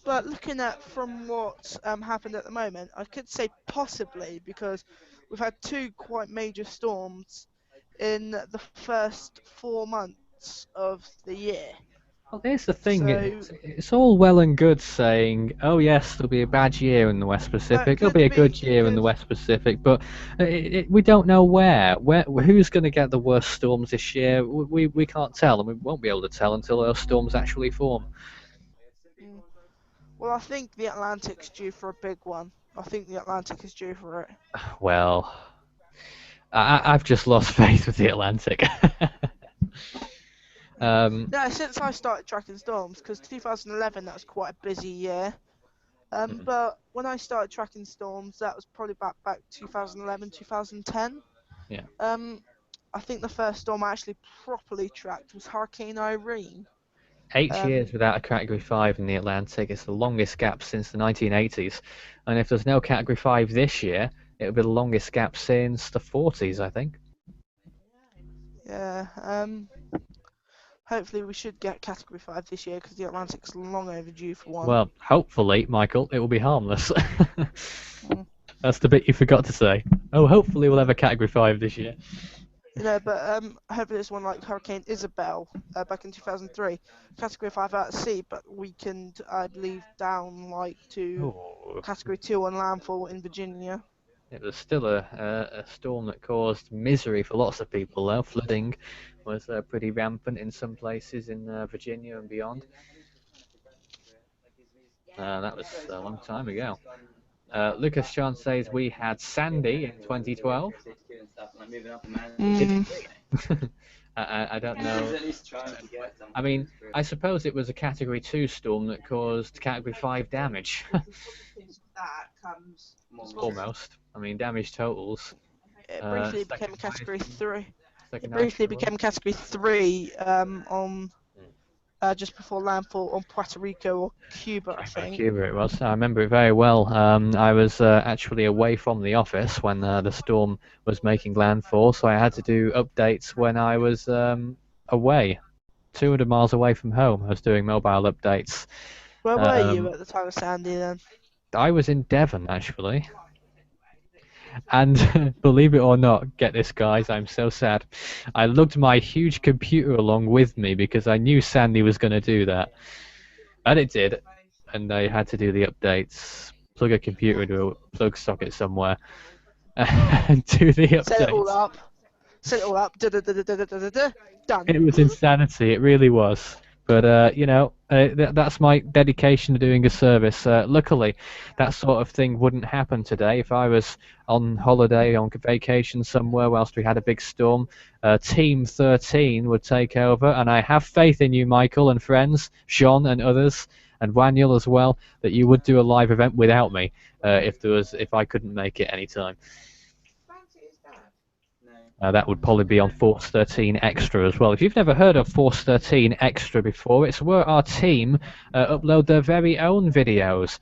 But looking at from what happened at the moment, I could say possibly because we've had 2 quite major storms in the first 4 months of the year. Well, here's the thing. So- It's all well and good saying, "Oh yes, there'll be a bad year in the West Pacific. There'll could be a be- good year in the could- West Pacific," but we don't know who's going to get the worst storms this year. We can't tell, and we won't be able to tell until those storms actually form. Well, I think the Atlantic's due for a big one. I think the Atlantic is due for it. Well, I've just lost faith with the Atlantic. No, since I started tracking storms, because 2011 that was quite a busy year. But when I started tracking storms, that was probably back 2011, 2010. Yeah. I think the first storm I actually properly tracked was Hurricane Irene. 8 years without a Category 5 in the Atlantic. It's the longest gap since the 1980s. And if there's no Category 5 this year, it'll be the longest gap since the 40s, I think. Yeah. Hopefully we should get Category 5 this year because the Atlantic's long overdue for one. Well, hopefully, Michael, it will be harmless. That's the bit you forgot to say. Oh, hopefully we'll have a Category 5 this year. You know, but hopefully it's one like Hurricane Isabel back in 2003, Category 5 out at sea, but weakened, I believe, down like to Oh. Category 2 on landfall in Virginia. It was still a storm that caused misery for lots of people, though. Flooding was pretty rampant in some places in Virginia and beyond. That was a long time ago. Lucas Chan says we had Sandy in 2012. I don't know. I mean, I suppose it was a Category 2 storm that caused Category 5 damage. Almost. I mean, damage totals. It briefly became second Category highest. 3. Second It briefly highest in the became Category 3 on just before landfall on Puerto Rico or Cuba, I think. Cuba it was. I remember it very well. I was actually away from the office when the storm was making landfall, so I had to do updates when I was away, 200 miles away from home. I was doing mobile updates. Where were you at the time of Sandy then? I was in Devon, actually. And believe it or not, get this, guys, I'm so sad. I lugged my huge computer along with me because I knew Sandy was going to do that. And it did. And I had to do the updates, plug a computer into a plug socket somewhere, and do the updates. Set it all up. Set it all up. Done. It was insanity, it really was. But, you know, that's my dedication to doing a service. Luckily, that sort of thing wouldn't happen today. If I was on holiday, on vacation somewhere whilst we had a big storm, Team 13 would take over. And I have faith in you, Michael and friends, Sean and others, and Waniel as well, that you would do a live event without me if I couldn't make it anytime. That would probably be on Force 13 Extra as well. If you've never heard of Force 13 Extra before, it's where our team upload their very own videos.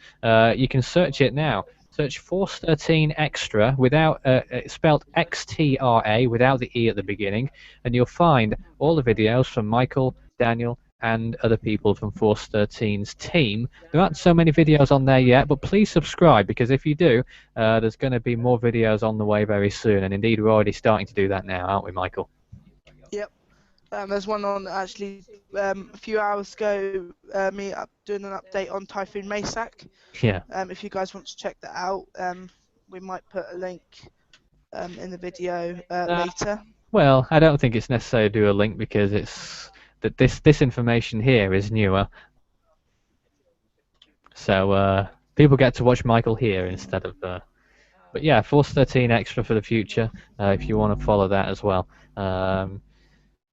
You can search it now. Search Force 13 Extra without it's spelled XTRA without the E at the beginning, and you'll find all the videos from Michael, Daniel, and other people from Force 13's team. There aren't so many videos on there yet, but please subscribe, because if you do, there's going to be more videos on the way very soon, and indeed we're already starting to do that now, aren't we, Michael? Yep. There's one on actually a few hours ago, me doing an update on Typhoon Maysak. Yeah. If you guys want to check that out, we might put a link in the video later. Well, I don't think it's necessary to do a link, because it's that this information here is newer. So people get to watch Michael here instead of... But yeah, Force 13 Extra for the future, if you want to follow that as well.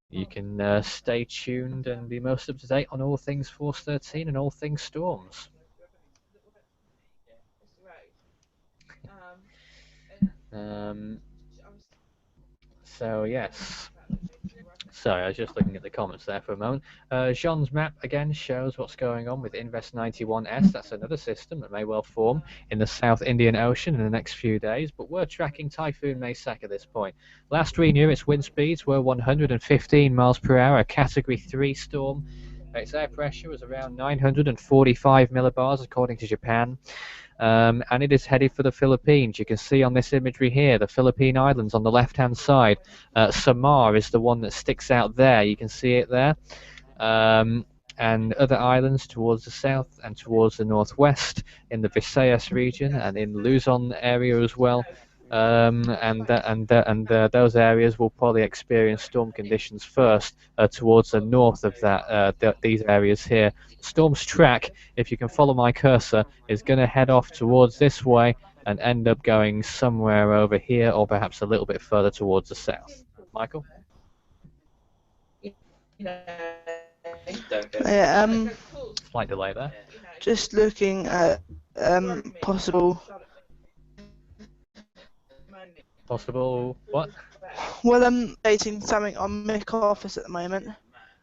You can stay tuned and be most up to date on all things Force 13 and all things storms. So yes. Sorry, I was just looking at the comments there for a moment. Jean's map again shows what's going on with Invest 91S. That's another system that may well form in the South Indian Ocean in the next few days, but we're tracking Typhoon Maysak at this point. Last we knew, its wind speeds were 115 miles per hour, a Category 3 storm. Its air pressure was around 945 millibars, according to Japan. And it is headed for the Philippines. You can see on this imagery here the Philippine Islands on the left-hand side. Samar is the one that sticks out there. You can see it there. and other islands towards the south and towards the northwest in the Visayas region and in Luzon area as well. Those areas will probably experience storm conditions first towards the north of these areas here. The storm's track, if you can follow my cursor, is going to head off towards this way and end up going somewhere over here or perhaps a little bit further towards the south. Michael? Yeah, Slight delay there. just looking at possible. Possible what? Well, I'm updating something on Mick Office at the moment.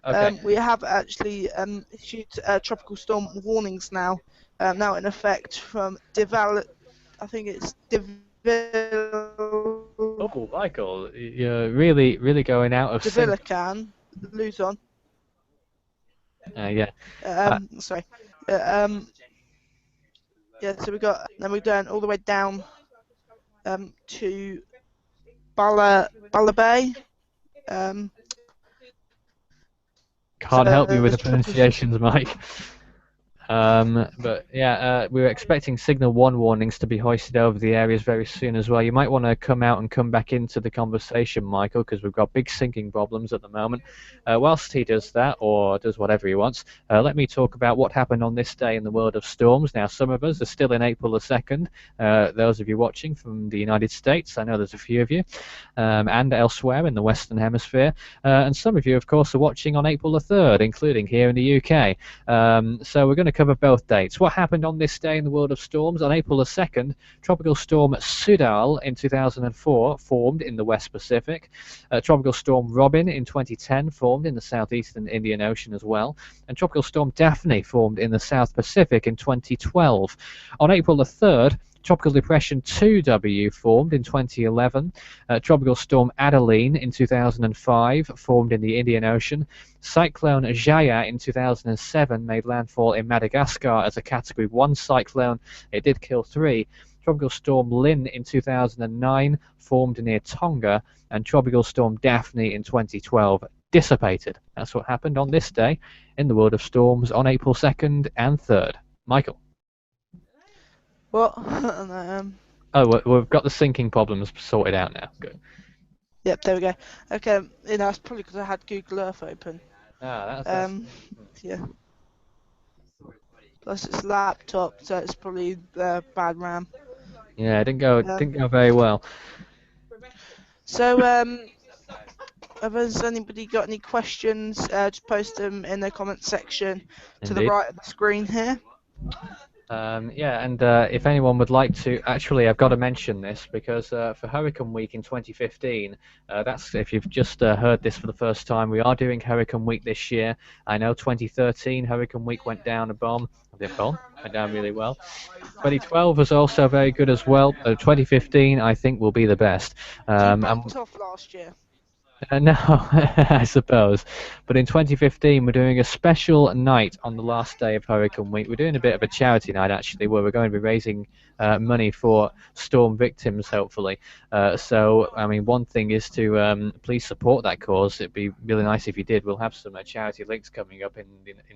Okay. We have actually issued tropical storm warnings now in effect from I think it's Oh, Michael, you're really going out of sync. Devilican, Luzon. Yeah. Sorry. Yeah, so we're going all the way down to Bala Bay. Can't help you with the pronunciations, Mike. But yeah, we're expecting signal 1 warnings to be hoisted over the areas very soon as well. You might want to come out and come back into the conversation, Michael, because we've got big syncing problems at the moment. Whilst he does that, or does whatever he wants, let me talk about what happened on this day in the world of storms. Now, some of us are still in April the 2nd. Those of you watching from the United States, I know there's a few of you, and elsewhere in the Western Hemisphere. And some of you, of course, are watching on April the 3rd, including here in the UK. So we're going to cover both dates. What happened on this day in the world of storms? On April the 2nd, Tropical Storm Sudal in 2004 formed in the West Pacific. Tropical Storm Robin in 2010 formed in the southeastern Indian Ocean as well. And Tropical Storm Daphne formed in the South Pacific in 2012. On April the 3rd, Tropical Depression 2W formed in 2011. Tropical Storm Adeline in 2005 formed in the Indian Ocean. Cyclone Jaya in 2007 made landfall in Madagascar as a Category 1 cyclone. It did kill 3. Tropical Storm Lynn in 2009 formed near Tonga. And Tropical Storm Daphne in 2012 dissipated. That's what happened on this day in the world of storms on April 2nd and 3rd. Michael? What? Oh, we've got the syncing problems sorted out now. Good. Yep, there we go. Okay, it's probably because I had Google Earth open. That's Yeah. Plus it's laptop, so it's probably bad RAM. Yeah, it didn't go very well. So, has anybody got any questions? Just post them in the comment section to the Indeed. right of the screen here. Yeah, and if anyone would like to, actually, I've got to mention this because for Hurricane Week in 2015, that's if you've just heard this for the first time, we are doing Hurricane Week this year. I know 2013 Hurricane Week went down went down really well. 2012 was also very good as well. 2015, I think, will be the best. You backed off last year. No, I suppose. But in 2015, we're doing a special night on the last day of Hurricane Week. We're doing a bit of a charity night, actually, where we're going to be raising money for storm victims, hopefully. So, I mean, one thing is to please support that cause. It'd be really nice if you did. We'll have some charity links coming up in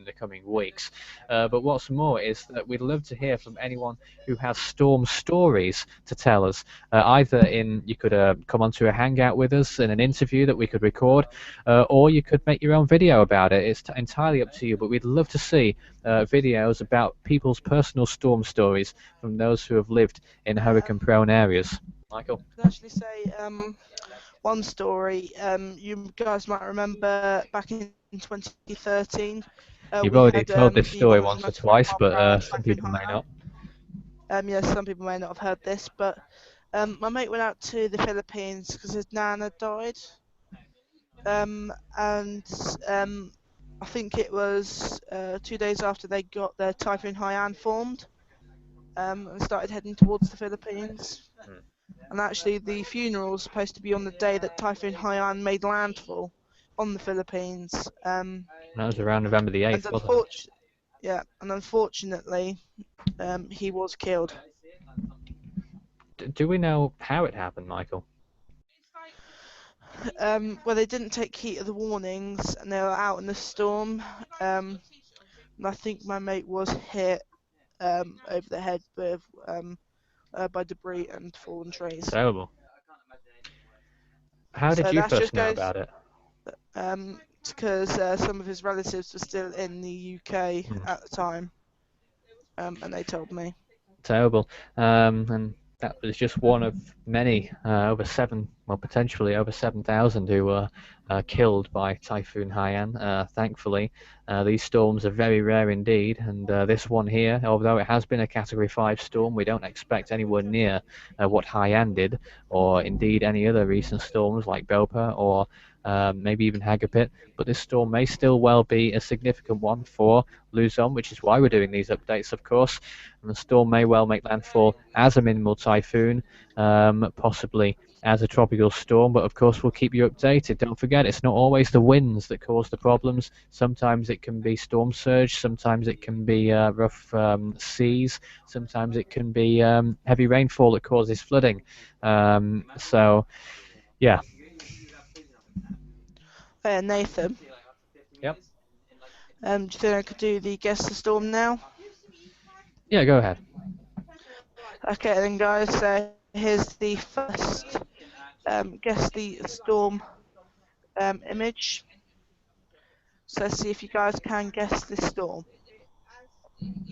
the coming weeks. But what's more is that we'd love to hear from anyone who has storm stories to tell us. Either you could come onto a hangout with us in an interview that we could record, or you could make your own video about it. It's entirely up to you, but we'd love to see videos about people's personal storm stories from those who have lived in hurricane-prone areas. Michael? I can actually say one story. You guys might remember back in 2013. You've already told this story once or twice, but some people may not. Yes, some people may not have heard this, but my mate went out to the Philippines because his nana died. And I think it was 2 days after they got their Typhoon Haiyan formed and started heading towards the Philippines. And actually, the funeral was supposed to be on the day that Typhoon Haiyan made landfall on the Philippines. That was around November the 8th, wasn't it? Yeah, and unfortunately, he was killed. Do we know how it happened, Michael? Well, they didn't take heed of the warnings, and they were out in the storm. and I think my mate was hit over the head with by debris and fallen trees. Terrible. How did So you that first just know goes about it? because some of his relatives were still in the UK at the time, and they told me. Terrible. And that was just one of many, potentially over 7,000 who were killed by Typhoon Haiyan. Thankfully, these storms are very rare indeed, and this one here, although it has been a Category 5 storm, we don't expect anywhere near what Haiyan did, or indeed any other recent storms like Belpa or maybe even Hagapit, but this storm may still well be a significant one for Luzon, which is why we're doing these updates, of course. And the storm may well make landfall as a minimal typhoon, possibly as a tropical storm, but of course we'll keep you updated. Don't forget, it's not always the winds that cause the problems. Sometimes it can be storm surge, sometimes it can be rough seas, sometimes it can be heavy rainfall that causes flooding. So, yeah. Nathan. Yep. Do you think I could do the guess the storm now? Yeah, go ahead. Okay then, guys. So here's the first guess the storm image. So let's see if you guys can guess the storm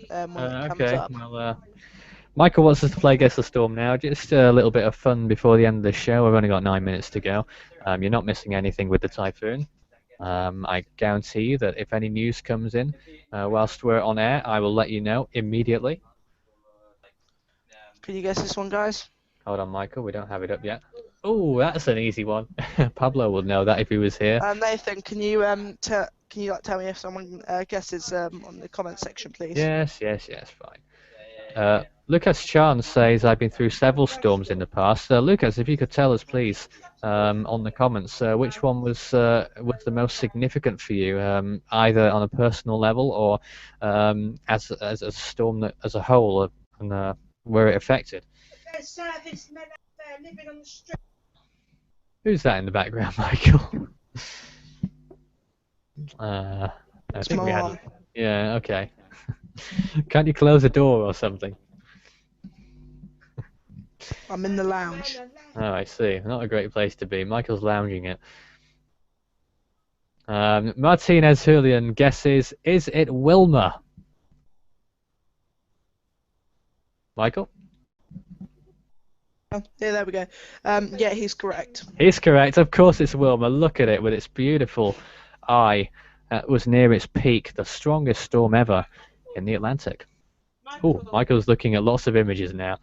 when it comes Okay, up. well, Michael wants us to play Guess the Storm now. Just a little bit of fun before the end of the show. We've only got 9 minutes to go. You're not missing anything with the typhoon. I guarantee you that if any news comes in whilst we're on air, I will let you know immediately. Can you guess this one, guys? Hold on, Michael. We don't have it up yet. Oh, that's an easy one. Pablo would know that if he was here. Nathan, can you tell me if someone guesses on the comment section, please? Yes, fine. Lucas Chan says, I've been through several storms in the past. Lucas, if you could tell us, please, on the comments, which one was the most significant for you, either on a personal level or as a storm that, as a whole, and where it affected? Who's that in the background, Michael? I think we had. Yeah, okay. Can't you close the door or something? I'm in the lounge. Oh, I see. Not a great place to be. Michael's lounging it. Martinez Julian guesses, is it Wilma? Michael? Oh, yeah, there we go. Yeah, he's correct. He's correct. Of course it's Wilma. Look at it with its beautiful eye. That was near its peak, the strongest storm ever in the Atlantic. Oh, Michael's looking at lots of images now.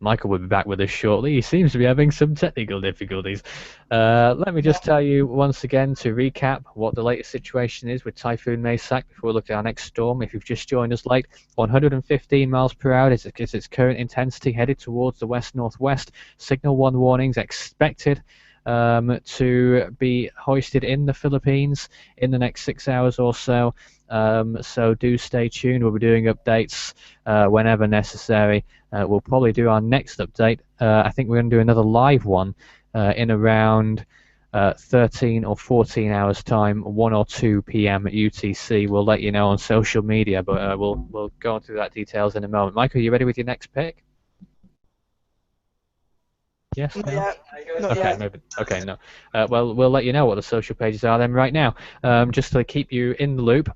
Michael will be back with us shortly. He seems to be having some technical difficulties. Let me just tell you once again to recap what the latest situation is with Typhoon Maysak before we look at our next storm. If you've just joined us late, 115 miles per hour is its current intensity, headed towards the west-northwest. Signal 1 warnings expected to be hoisted in the Philippines in the next 6 hours or so. So do stay tuned. We'll be doing updates whenever necessary. We'll probably do our next update. I think we're going to do another live one in around 13 or 14 hours time, 1 or 2 p.m. at UTC. We'll let you know on social media, but we'll go through that details in a moment. Michael, are you ready with your next pick? Yes. Not No? yet. Not Okay, yet. maybe. Okay, no. Well, we'll let you know what the social pages are then right now. Just to keep you in the loop.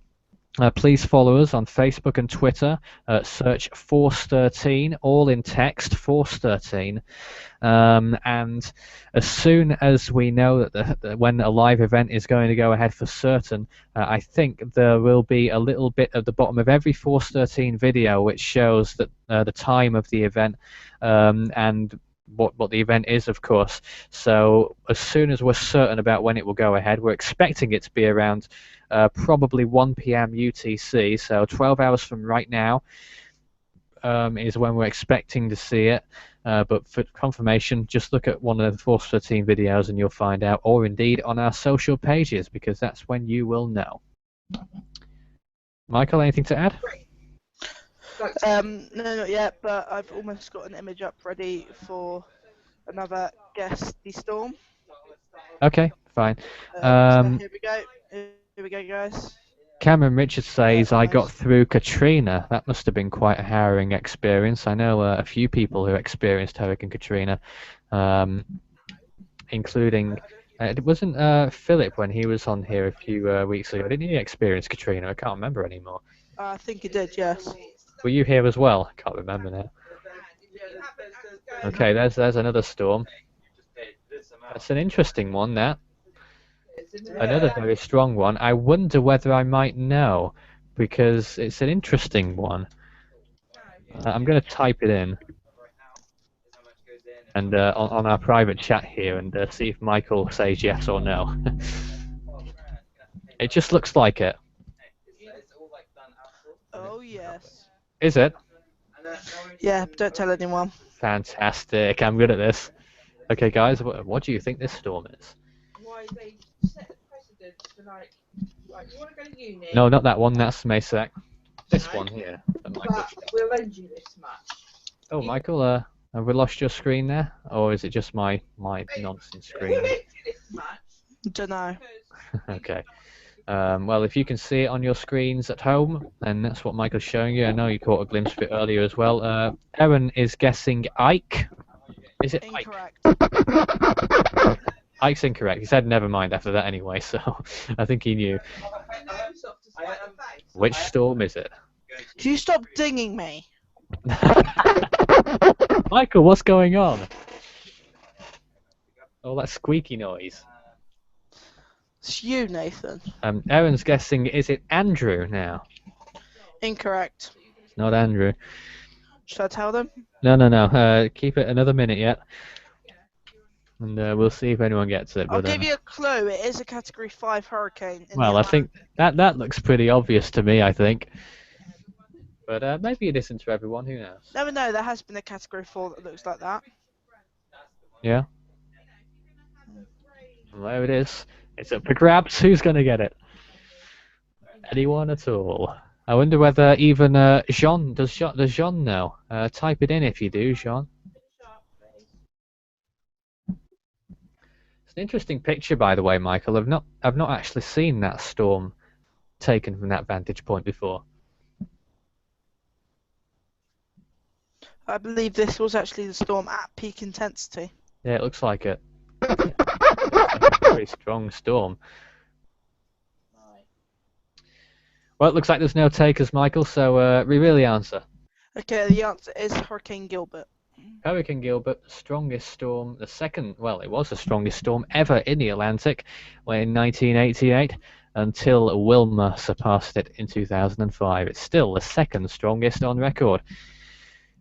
Please follow us on Facebook and Twitter. Search Force13, all in text, Force13. And as soon as we know that when a live event is going to go ahead for certain, I think there will be a little bit at the bottom of every Force13 video which shows that the time of the event and what the event is, of course. So as soon as we're certain about when it will go ahead, we're expecting it to be around probably 1 p.m. UTC, so 12 hours from right now is when we're expecting to see it. But for confirmation, just look at one of the Force 13 videos and you'll find out, or indeed on our social pages, because that's when you will know. Michael, anything to add? No, not yet, but I've almost got an image up ready for another Guess the Storm. Okay, fine. So here we go. Here we go, guys. Cameron Richards says, I got Almost. through Katrina. That must have been quite a harrowing experience. I know a few people who experienced Hurricane Katrina, including, it wasn't Philip when he was on here a few weeks ago. Didn't he experience Katrina? I can't remember anymore. I think it did, yes. Were you here as well? I can't remember now. Okay, there's another storm. That's an interesting one, that. Another very strong one. I wonder whether I might know, because it's an interesting one. I'm going to type it in and on our private chat here and see if Michael says yes or no. It just looks like it. Oh, yes. Is it? Yeah, don't tell anyone. Fantastic. I'm good at this. Okay, guys, what do you think this storm is? Why they set the precedent for like you want to go to uni? No, not that one. That's Maysak. This one here. That Michael. But we'll lend you this much. Oh, Michael, have we lost your screen there, or is it just my nonsense screen? We'll lend you this much. Don't know. Okay. Well, if you can see it on your screens at home, then that's what Michael's showing you. I know you caught a glimpse of it earlier as well. Aaron is guessing Ike. Is it Ike? Incorrect. Ike's incorrect. He said never mind after that anyway, so I think he knew. Which storm is it? Can you stop dinging me? Michael, what's going on? Oh, that squeaky noise. It's you, Nathan. Aaron's guessing, is it Andrew now? Incorrect. It's not Andrew. Should I tell them? No. Keep it another minute yet. And we'll see if anyone gets it. I'll But, give you a clue. It is a Category 5 hurricane. well, I think that looks pretty obvious to me, I think. But maybe it isn't to everyone, who knows? Never know, there has been a Category 4 that looks like that. Yeah? Well, there it is. It's up for grabs. Who's going to get it? Anyone at all? I wonder whether even Jean, does Jean know? Type it in if you do, Jean. It's an interesting picture, by the way, Michael. I've not actually seen that storm taken from that vantage point before. I believe this was actually the storm at peak intensity. Yeah, it looks like it. Very strong storm. Well, it looks like there's no takers, Michael, so reveal the answer. Okay, the answer is Hurricane Gilbert. Hurricane Gilbert, the strongest storm, it was the strongest storm ever in the Atlantic in 1988, until Wilma surpassed it in 2005. It's still the second strongest on record.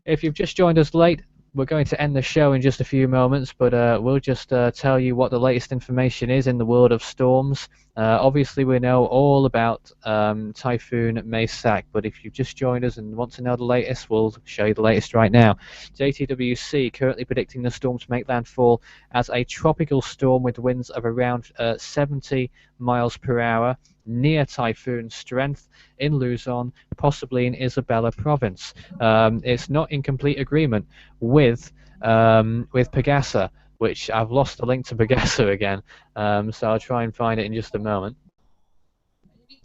If you've just joined us late, we're going to end the show in just a few moments, but we'll just tell you what the latest information is in the world of storms. Obviously, we know all about Typhoon Maysak, but if you've just joined us and want to know the latest, we'll show you the latest right now. JTWC currently predicting the storm to make landfall as a tropical storm with winds of around 70 miles per hour, near typhoon strength in Luzon, possibly in Isabela province. It's not in complete agreement with Pegasa, which I've lost the link to Pegasa again, so I'll try and find it in just a moment.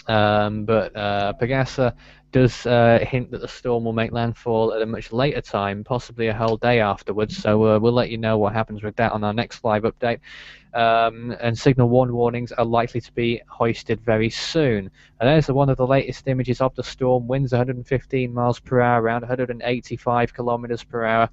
But Pegasa does hint that the storm will make landfall at a much later time, possibly a whole day afterwards, so we'll let you know what happens with that on our next live update. And signal warnings are likely to be hoisted very soon. And there's one of the latest images of the storm. Winds 115 miles per hour, around 185 kilometers per hour.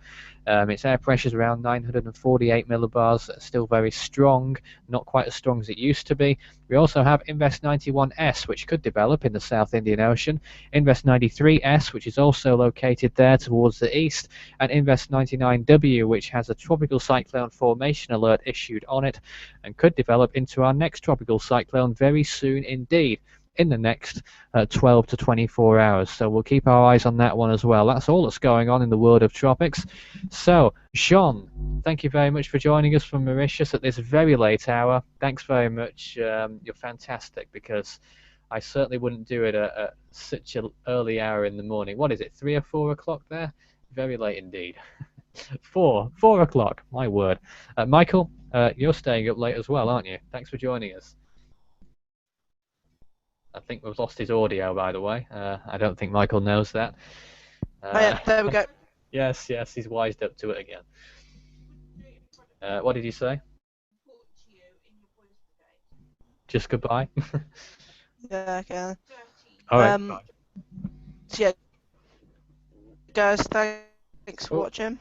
Its air pressure is around 948 millibars, still very strong, not quite as strong as it used to be. We also have Invest 91S, which could develop in the South Indian Ocean, Invest 93S, which is also located there towards the east, and Invest 99W, which has a tropical cyclone formation alert issued on it, and could develop into our next tropical cyclone very soon indeed, in the next 12 to 24 hours. So we'll keep our eyes on that one as well. That's all that's going on in the world of tropics. So, Jean, thank you very much for joining us from Mauritius at this very late hour. Thanks very much. You're fantastic, because I certainly wouldn't do it at such an early hour in the morning. What is it, 3 or 4 o'clock there? Very late indeed. 4 o'clock. My word. Michael, you're staying up late as well, aren't you? Thanks for joining us. I think we've lost his audio, by the way. I don't think Michael knows that. Oh yeah, there we go. Yes, he's wised up to it again. What did you say? Just goodbye? Yeah, okay. Alright. So yeah, guys, thanks for Oh. watching.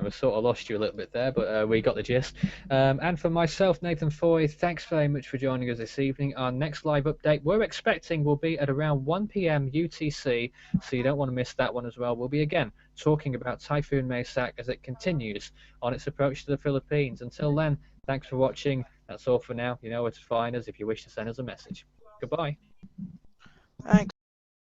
We sort of lost you a little bit there, but we got the gist. And for myself, Nathan Foy, thanks very much for joining us this evening. Our next live update we're expecting will be at around 1 p.m. UTC, so you don't want to miss that one as well. We'll be again talking about Typhoon Maysak as it continues on its approach to the Philippines. Until then, thanks for watching. That's all for now. You know where to find us if you wish to send us a message. Goodbye. Thanks.